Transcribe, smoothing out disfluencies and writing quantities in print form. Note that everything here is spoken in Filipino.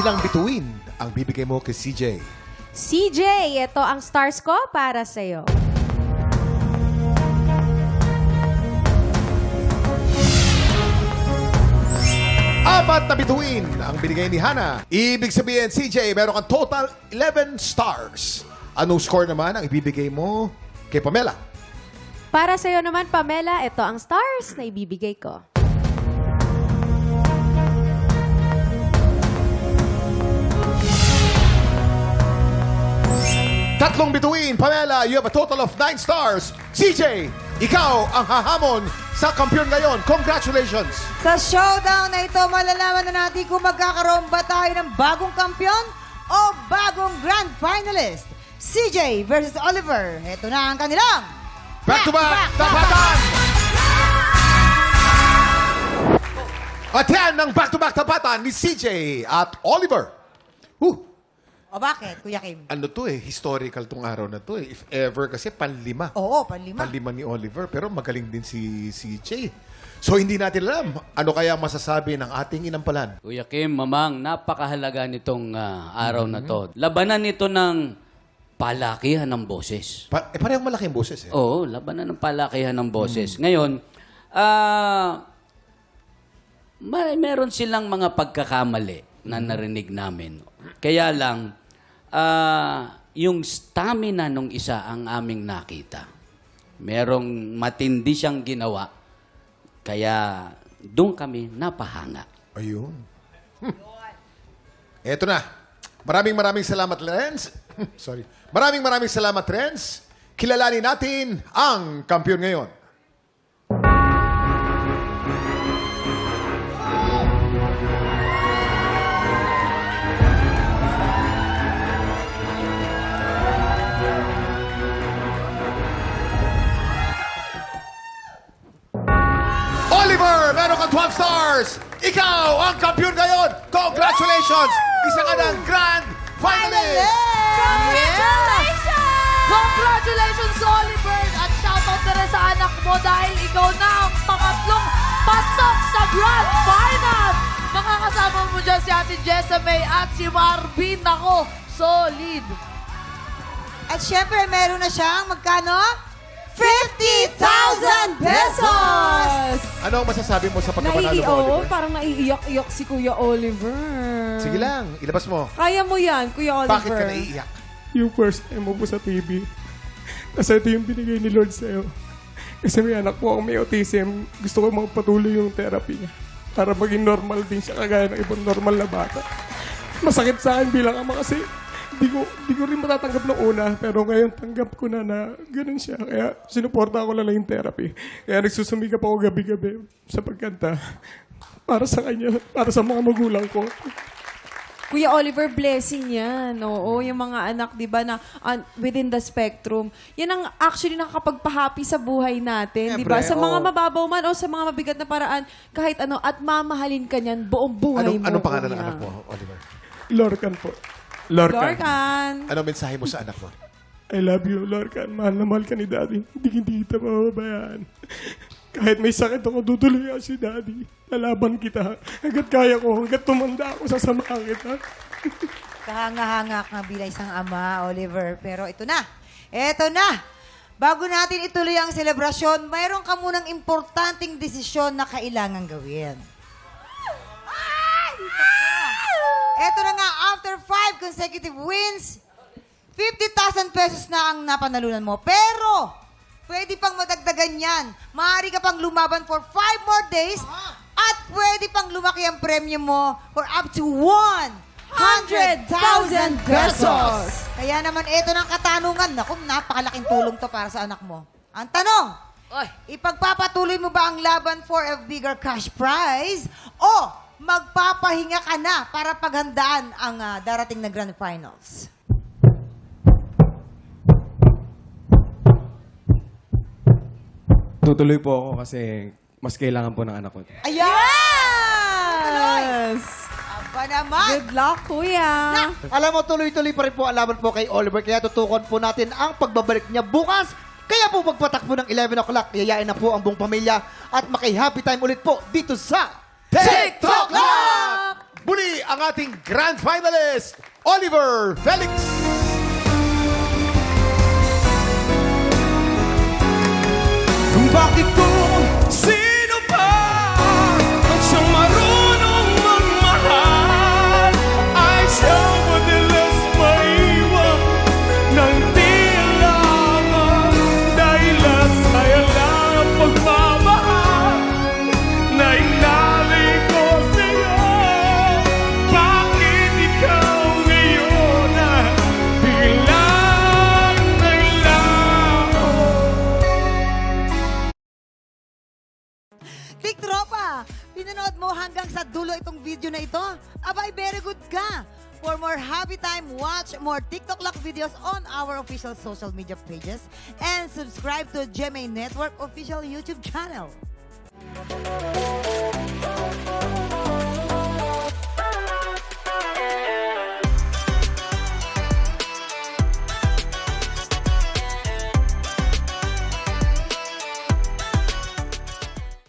Ilang bituin ang bibigay mo kay CJ? CJ, ito ang stars ko para sa'yo. Apat na bituin ang binigay ni Hana. Ibig sabihin, CJ, meron kang total 11 stars. Anong score naman ang ibibigay mo kay Pamela? Para sa'yo naman, Pamela, ito ang stars na ibibigay ko. Tatlong bituin, Pamela, you have a total of 9 stars. CJ, ikaw ang hahamon sa kampiyon ngayon. Congratulations! Sa showdown na ito, malalaman na natin kung magkakaroon ba tayo ng bagong kampiyon o bagong grand finalist. CJ versus Oliver. Ito na ang kanilang Back-to-back tapatan! At yan ang back-to-back tapatan ni CJ at Oliver. O bakit, Kuya Kim? Ano to historical tong araw na to If ever, kasi panlima. Oo, panlima. Panlima ni Oliver, pero magaling din si CJ. So hindi natin alam ano kaya masasabi ng ating inampalan. Kuya Kim, Mamang, napakahalaga nitong araw na to. Labanan nito ng palakihan ng boses. Parehong malaki ang boses Oo, labanan ng palakihan ng boses. Ngayon, meron silang mga pagkakamali na narinig namin. Kaya lang, yung stamina nung isa ang aming nakita. Merong matindi siyang ginawa. Kaya doon kami napahanga. Ayun. Eto na. Maraming salamat, Renz. Sorry. Maraming salamat, Renz. Kilalanin natin ang kampiyon ngayon. Oliver, meron kang 12 stars! Ikaw ang kampiyon ngayon! Congratulations! Isa ka ng grand finalist! Congratulations! Congratulations, Oliver! At shoutout na rin sa anak mo dahil ikaw na ang pangatlong pasok sa Grand Final! Makakasama mo dyan si Ate Jessa May at si Marvin. Ako, solid! At syempre, meron na siyang magkano? 50,000 pesos! Ano ang masasabi mo sa pagkapanalo mo, Oliver? Parang naiiyak-iyak si Kuya Oliver. Sige lang, ilabas mo. Kaya mo yan, Kuya Oliver. Bakit ka naiiyak? Yung first time mo po sa TV. Kasi ito yung binigay ni Lord sa'yo. Kasi may anak po akong may autism. Gusto ko magpatuloy yung therapy niya. Para maging normal din siya kagaya ng ibang normal na bata. Masakit sa akin bilang ama kasi di ko rin matatanggap ng una. Pero ngayon tanggap ko na ganun siya. Kaya sinuporta ko lang yung therapy. Kaya nagsusumikap ako gabi-gabi sa pagkanta. Para sa kanya, para sa mga magulang ko. Kuya Oliver, blessing yan. Oo, yung mga anak, di ba, na within the spectrum. Yan ang actually nakakapagpa-happy sa buhay natin, di ba? Sa mga mababaw man o sa mga mabigat na paraan, kahit ano, at mamahalin ka niyan buong buhay mo. Anong pangalan ng kuya. anak mo, Oliver? Lorcan po. Lorcan. Lorcan. Anong mensahe mo sa anak mo? I love you, Lorcan. Mahal na mahal ka ni Daddy. Hindi kita mababayaan. Kahit may sakit ako, tutuloy ako si Daddy. Lalaban kita. Hanggat kaya ko, hanggat tumanda ako, sasamahan kita. Kahanga-hanga ka bilang isang ama, Oliver. Pero ito na. Ito na. Bago natin ituloy ang selebrasyon, mayroon ka munang importanteng desisyon na kailangan gawin. Ito na nga, after 5 consecutive wins, 50,000 pesos na ang napanalunan mo. Pero, pwede pang madagdagan yan. Maaari ka pang lumaban for 5 more days at pwede pang lumaki ang premium mo for up to 100,000 pesos. Kaya naman, ito ng katanungan. Naku, napakalaking tulong to para sa anak mo. Ang tanong, ipagpapatuloy mo ba ang laban for a bigger cash prize o magpapahinga ka na para paghandaan ang darating na Grand Finals? Tutuloy po ako kasi mas kailangan po ng anak ko. Ayan! Yes! Aba naman! Good luck, Kuya. Alam mo, tuloy-tuloy pa rin po ang laban po kay Oliver. Kaya tutukan po natin ang pagbabalik niya bukas. Kaya po pagpatakbo ng 11 o'clock, yayain na po ang buong pamilya at maki-happy time ulit po dito sa TikTok Lock! Muli ang ating grand finalist, Oliver Felix. Bakit kung sino pa ang siyang marunong magmahal ay siyang madalas maiwan ng di alam dahilan sayang lang ang pagmamahal na inali ko sa'yo. Bakit ikaw ngayon na biglang nailangan? Big Tropa, pinanood mo hanggang sa dulo itong video na ito? Abay, very good ka! For more happy time, watch more TikTok Lock videos on our official social media pages and subscribe to GMA Network official YouTube channel.